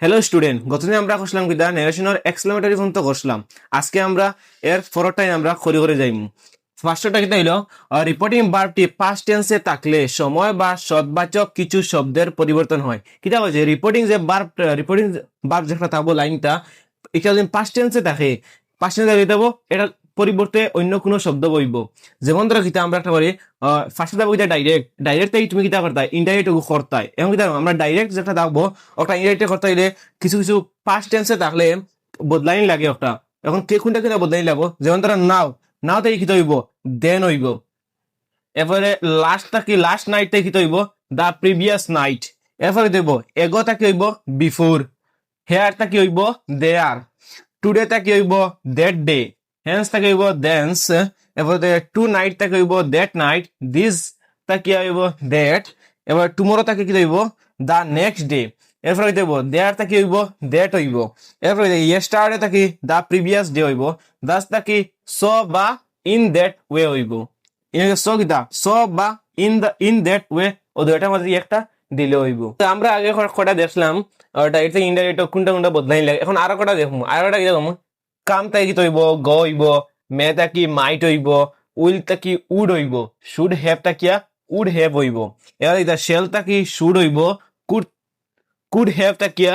Hello student, গতদিন আমরা করছিলাম কিনা নেরেশনের এক্সক্লেমেটরি পর্যন্ত করছিলাম। আজকে আমরা এর পরটাই আমরা করে করে যাইম। ফার্স্টটা কিনা হইল রিপোর্টিং ভার্বটি পাস্ট টেন্সে থাকলে সময় বা সদবাচক কিছু শব্দের পরিবর্তন হয়। কিটা হচ্ছে রিপোর্টিং ভার্ব যেটা থাকবো লাইনটা এটা যদি পাস্ট টেন্সে থাকে, পাস্ট টেন্সে হয়ে যাবো, এটা পরিবর্তে অন্য কোনো শব্দ বইব। যেমন ধরো কিতা আমরা একটা করি, ফার্স্টে থাকবো কিতা ডাইরেক্ট থেকে তুমি কিতা করতাই ইনডাইরেক্ট করতাই, এবং কিতা আমরা ডাইরেক্ট যেটা থাকবো ওটা ইনডাইরেক্ট করতে হইলে কিছু কিছু পাস্ট টেন্সে থাকলে বদলাইন লাগে ওটা। এখন কে কোনটা কিনা বদলাইন লাগবো, যেমন ধরো নাও থেকে কিতা হইব, দেন হইব। এরপরে লাস্ট নাইট থেকে কিতা হইব, দা প্রিভিয়াস নাইট। এরপরে দেব এগোটা কি হইব, বিফোর। হেয়ারটা কি হইব, দেয়ার। টুডে টা কি হইব, দ্যাট ডে। হেন্স টা কি হইব, দেন্স। এরপরে টু নাইট টা কি হইব, দ্যাট নাইট। দিস টা কি হইব, দ্যাট। এবার টুমোরো টা কি হইব, দা নেক্সট ডে। এরপরে দেব দেয়ার টা কি হইব, দ্যাট হইব। এরপরে ইয়েস্টারডে টা কি, দা প্রিভিয়াস ডে হইব। দাস টা কি, সো বা ইন দ্যাট ওয়ে হইব। সো কিতা, সো বা ইন দ্যাট ওয়ে, ও দুইটার মধ্যে একটা দিলে হইব। তো আমরা আগে কটা দেখলাম ডাইরেক্ট থেকে ইনডাইরেক্ট কোনটা কোনটা বদলাই লাগে। এখন আরো কটা দেখবো, আরো কি দেখবো, কাম তা কি হইব, গ হইব। মে তা কি, মাইট হইব। উইল তা কি, উড হইব। শুড হ্যাভ তা কিয়া, উড হ্যাভ হইব। এবার এটা শেল তা কি, শুড হইব। কুড কুড হ্যাভ তা কিয়া,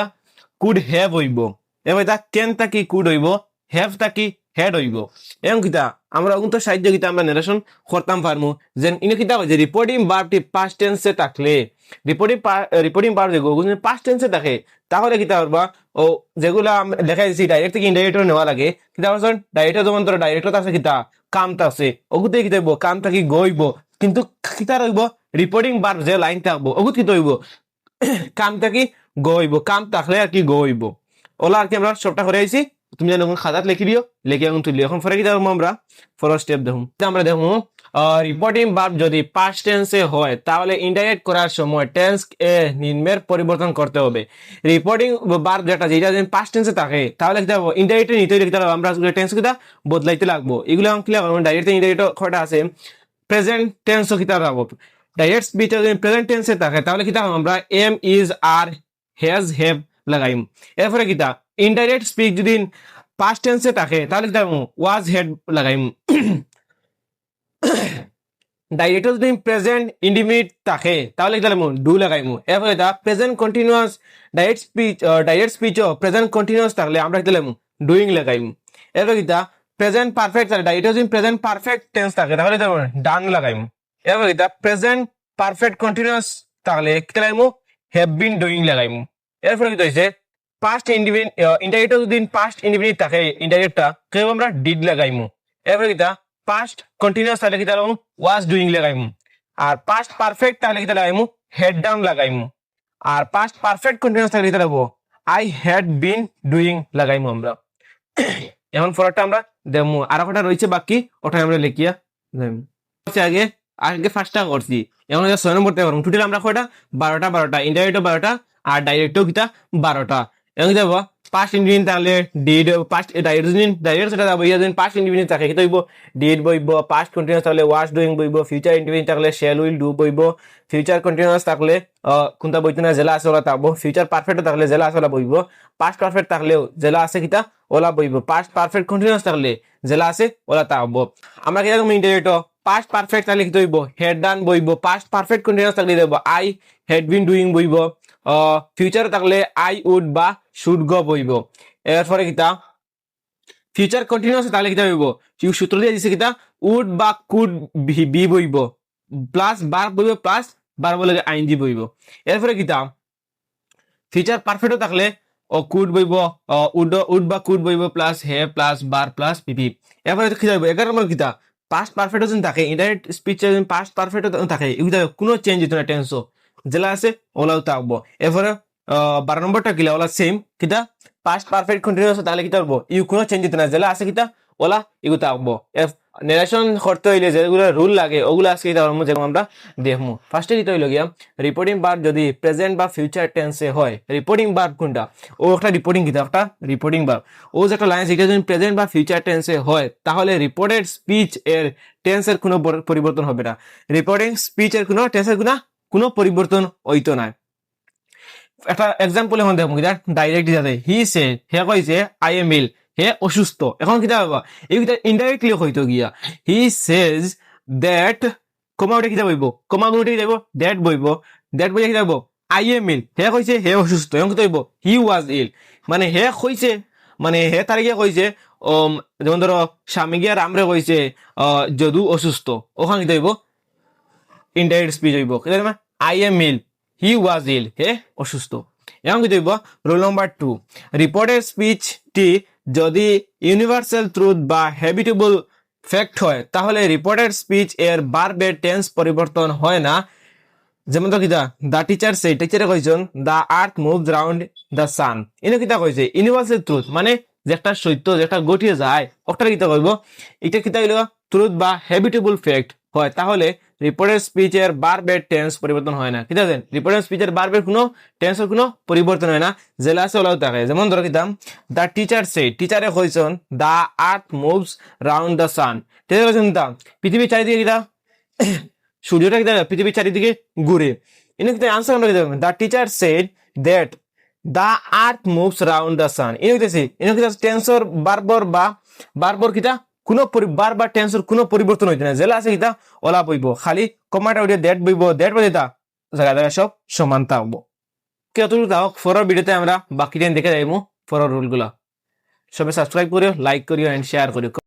কুড হ্যাভ হইব। এবার এটা কেন তা কি, কুড হইব। হ্যাভ তা কি, হেড হইব। এবং কিতা আমরা উন্ত সাহায্য কিতা আমরা নারেশন করতাম পারমু। যেন ইনে কিতা হয় যে রিপোর্টিং ভার্বটি পাস্ট টেন্সে থাকলে, রিপোর্টিং ভার্ব যেগুলো পাস্ট টেন্সে থাকে, তাহলে কিতা করবা, ও যেগুলা দেখা যাচ্ছে ডাইরেক্ট থেকে ইনডাইরেক্টর নেওয়া লাগে। কিতা করছেন ডাইরেক্টর, যেমন ধরো ডাইরেক্টর আছে কিতা, কামটা আছে, ওগুতে কিতা হইব, কামটা কি গইব। কিন্তু কিতা রইব, রিপোর্টিং ভার্ব যে লাইন থাকবো ওগুত কিতা হইব, কামটা কি গইব। কাম থাকলে আর কি গইব। ওলা আর কি আমরা সবটা করে আইছি। তুমি যেন খাতাত লিখি দিও, লিখে এখন তুলি। এখন ফরে কি দেখবো আমরা, ফর স্টেপ দেখুন। আমরা দেখবো রিপোর্টিং ভার্ব যদি পাস্ট টেন্সে হয় তাহলে ইনডাইরেক্ট করার সময় টেন্স এ নিম্নের পরিবর্তন করতে হবে। রিপোর্টিং ভার্ব যেটা যদি পাস্ট টেন্সে থাকে তাহলে কি হবে, ইনডাইরেক্ট নিতে লিখতে হবে, আমরা টেন্স কিটা বদলাইতে লাগবো। এগুলো ক্লিয়ার করবো। ডাইরেক্ট ইনডাইরেক্ট কয়টা আছে, প্রেজেন্ট টেন্সও কিতা রাখবো। ডাইরেক্ট স্পিচ যদি প্রেজেন্ট টেন্সে থাকে তাহলে কিতা আমরা am, is, are, has, have লাগাইম। এরপরে কিতা ইনডাইরেক্ট স্পিচ যদি পাস্ট টেন্সে থাকে তাহলে কিতা ওয়াজ, হেড লাগাইম। ডাইরেক্ট যদি প্রেজেন্ট ইন্ডিমিট থাকে তাহলে কিতা লাগাইম, ডু লাগাইম। এরপরে কিতা প্রেজেন্ট কন্টিনিউয়াস ডাইরেক্ট স্পিচও প্রেজেন্ট কন্টিনিউয়াস থাকলে আমরা কিতা লাগাইম, ডুইং লাগাইম। এরপরে কিতা প্রেজেন্ট পারফেক্ট থাকে, ডাইরেক্ট যদি প্রেজেন্ট পারফেক্ট টেন্স থাকে তাহলে কিতা ডান লাগাইম। এরপরে কিতা প্রেজেন্ট পারফেক্ট কন্টিনিউয়াস থাকলে কিতা লাগাইম, হ্যাভ বিন ডুইং লাগাইম। এরপরে কিতা হইছে পাস্ট ইনডাইরেক্ট যদি পাস্ট ইনডিফিনিট থাকে, ইনডাইরেক্টটা কেউ আমরা ডিড লাগাইম। এরপরে কিতা পাস্ট কন্টিনিউয়াস থাকলে কিতা লাগাইম, ওয়াজ ডুইং লাগাইম। আর পাস্ট পারফেক্ট থাকলে কিতা লাগাইম, হেড ডাউন লাগাইম। আর পাস্ট পারফেক্ট কন্টিনিউয়াস থাকলে কিতা লাগাবো, আই হ্যাড বিন ডুইং লাগাইম আমরা। এখন পরেরটা আমরা দেখবো, আর কটা রয়েছে বাকি, ওটা আমরা লিখিয়া যাইম। আগে আগে ফার্স্টটা করছি, এখন 6 নম্বরটা করবো। টোটাল আমরা কয়টা, 12টা ইনডাইরেক্ট 12টা, আর ডাইরেক্টও কিতা 12টা। এখন যাবো পাস্ট ইন্ডিপেন্ডেন্ট তাহলে ডিড, পাস্ট ডাইরেক্ট সেটা যাবো। ইয়াদিন পাস্ট ইন্ডিপেন্ডেন্ট থাকে কিতা হইব, ডিড বইব। পাস্ট কন্টিনিউয়াস থাকলে ওয়াজ ডুইং বইব। ফিউচার ইন্ডিপেন্ডেন্ট থাকলে শ্যাল উইল ডু বইব। ফিউচার কন্টিনিউয়াস থাকলে কোনটা বইতে না, জেলা আছে ওলা থাকবো। ফিউচার পারফেক্ট থাকলে জেলা আছে ওলা বইব। পাস্ট পারফেক্ট থাকলেও জেলা আছে কিতা ওলা বইব। পাস্ট পারফেক্ট কন্টিনিউয়াস থাকলে জেলা আছে ওলা থাকবো। আমরা কিরকম ইন্টারভিউ, পাস্ট পারফেক্ট থাকলে কি হইব, হেড ডান বইব। পাস্ট পারফেক্ট কন্টিনিউয়াস থাকলে দেব আই হেড বিন ডুইং বইব। ফিউচার থাকলে আই উড বা শুড গো বইব। এরপরে কিতা ফিউচার কন্টিনিউয়াস থাকলে কিতা হইব, সূত্র দিয়ে দিছে কিতা উড বা কুড বি বইব। প্লাস বার বইব, প্লাস বার বলে আইনজি বইব। এরপরে কিতা ফিউচার পারফেক্ট থাকলে ও কুড বইব, উড বা কুড বইব, প্লাস হে প্লাস বার প্লাস পিপি। এরপরে কি যাইব 11 নম্বর কিতা পাস্ট পারফেক্ট যদি থাকে, ইনডাইরেক্ট স্পিচ যদি পাস্ট পারফেক্ট থাকে, এগুলো কোনো চেঞ্জ হইতো না, টেন্সও জেলা আছে ওলাও থাকবো। এরপরে 12 নম্বরটা কিলা ওলা সেম কিতা পাস্ট পারফেক্ট কন্টিনিউয়াস তাহলে কিতা করবো, ইউ কোনো চেঞ্জ হইতো না, জেলা আছে কিতা ওলা এগুলো থাকবো। নেরেশন করতে হইলে যেগুলো রুল লাগে ওগুলো আজকে যেমন আমরা দেখবো। ফার্স্টে দিতে হইল গিয়া রিপোর্টিং ভার্ব যদি প্রেজেন্ট বা ফিউচার টেন্সে হয়, রিপোর্টিং ভার্ব কোনটা, ও একটা রিপোর্টিং কিতা একটা রিপোর্টিং ভার্ব। ও যে একটা লাইন এটা যদি প্রেজেন্ট বা ফিউচার টেন্সে হয় তাহলে রিপোর্টেড স্পিচ এর টেন্সের কোনো পরিবর্তন হবে না। রিপোর্টিং স্পিচ এর কোনো টেন্সের কোনো পরিবর্তন হইতো না। একটা এক্সাম্পল এখন দেখো কিতা ডাইরেক্ট দিতে হি সে হে কইছে আই এম ইল হে অসুস্থ এখন কিতা বাবা এই কিতা ইনডাইরেক্টলি হইতো গিয়া হি সেজ দ্যাট কমা উঠে কিতা বইব কমা উঠে যাব দ্যাট বইব দ্যাট বইয়া কিতা বইব আই এম ইল হে কইছে হে অসুস্থ এখন কিতা বইব হি ওয়াজ ইল মানে হে কইছে মানে হে তারিখে কইছে যেমন ধরো স্বামী গিয়া রামরে কইছে যদু অসুস্থ ওখান কিতা হইব ইনডাইরেক্ট স্পিচ হইব কিতা আই এম ইল হি ওয়াজ ইল হে অসুস্থ এখন কি হইব রুল নাম্বার 2 রিপোর্টেড স্পিচটি যদি ইউনিভার্সাল ট্রুথ বা হ্যাবিটেবল ফ্যাক্ট হয় তাহলে রিপোর্টেড স্পিচ এর বারবার টেন্স পরিবর্তন হয় না যেমন তো কিতা দা টিচার সে টিচারে কইছেন দা earth moves round the sun এনে কিতা কইছে ইউনিভার্সাল ট্রুথ মানে যে একটা সত্য যে একটা ঘটিয়ে যায় ওটা কিতা কইব এটা কিতা হইল ট্রুথ বা হ্যাবিটেবল ফ্যাক্ট হয় তাহলে রিপোর্টেড স্পিচের বারবার টেন্স পরিবর্তন হয় না কিতা দেন রিপোর্টেড স্পিচের বারবার কোনো টেন্সের কোনো পরিবর্তন হয় না জেলা আছে ওলাও থাকে যেমন ধরো কিতাম দা টিচার সে টিচারে কইছেন দা earth moves round the San teacher কইছেন তা পৃথিবীর চারিদিকে কিতা সূর্যটা কিতা পৃথিবীর চারিদিকে ঘুরে এনে কিতা আনসার আমরা কিতা the teacher said that the earth moves round the sun এনে কিতা টেন্সর বারবার কিতা কোনো বারবার টেন্সর কোনো পরিবর্তন হইতে না জেলা আছে কিতা ওলা বইব খালি কমাটা উঠে দ্যাট বইব দ্যাট বলে তা জায়গা জায়গা সব সমান থাকবো কতটুকু তাও ফরর ভিডিওতে আমরা বাকি টাইম দেখে যাইবো ফরর রুলগুলা সবাই সাবস্ক্রাইব করিও লাইক করিও এন্ড শেয়ার করিও